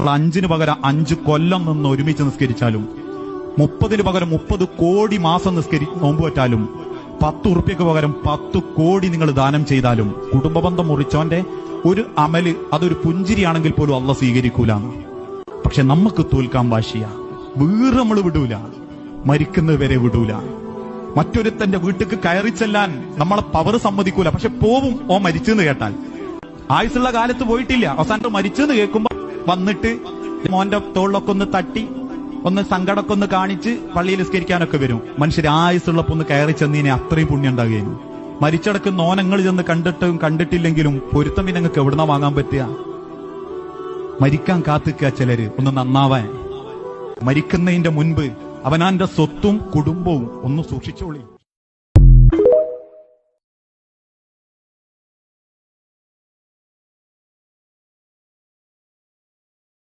5-ന് പകരം 5 കൊല്ലം നിന്ന് ഒരുമിച്ച് നിസ്കരിച്ചാലും 30-ന് പകരം 30 കോടി മാസം നോമ്പ് വെച്ചാലും 10 ഉറുപ്പ്യക്ക് പകരം 10 കോടി നിങ്ങൾ ദാനം ചെയ്താലും കുടുംബബന്ധം മുറിച്ചോന്റെ ഒരു അമല് അതൊരു പുഞ്ചിരിയാണെങ്കിൽ പോലും അള്ളാഹ് സ്വീകരിക്കൂല. പക്ഷെ നമുക്ക് തോൽക്കാൻ വാശിയ, വീറ് നമ്മൾ വിടൂല, മരിക്കുന്നത് വരെ വിടൂല. മറ്റൊരുത്തന്റെ വീട്ടിക്ക് കയറി ചെല്ലാൻ നമ്മളെ പവർ സമ്മതിക്കൂല. പക്ഷെ പോവും ഓ മരിച്ചെന്ന് കേട്ടാൽ. ആയുസുള്ള കാലത്ത് പോയിട്ടില്ല, അവസാനം മരിച്ചെന്ന് കേൾക്കുമ്പോ വന്നിട്ട് മോന്റെ തോളിലൊക്കെ ഒന്ന് തട്ടി ഒന്ന് സങ്കടമൊക്കെ ഒന്ന് കാണിച്ച് പള്ളിയിൽ നിസ്കരിക്കാനൊക്കെ വരും. മനുഷ്യർ ആയുസുള്ളപ്പോ ഒന്ന് കയറി ചെന്നീനെ അത്രയും പുണ്യം ഉണ്ടാകുകയും. മരിച്ചടക്കുന്ന ഓനങ്ങൾ ചെന്ന് കണ്ടിട്ടില്ലെങ്കിലും പൊരുത്തം പിന്നെ നിങ്ങൾക്ക് എവിടുന്ന വാങ്ങാൻ പറ്റുക? മരിക്കാൻ കാത്തിക്കുക ചിലര് ഒന്ന് നന്നാവാൻ. മരിക്കുന്നതിന്റെ മുൻപ് അവനാന്റെ സ്വത്തും കുടുംബവും ഒന്ന് സൂക്ഷിച്ചോളി.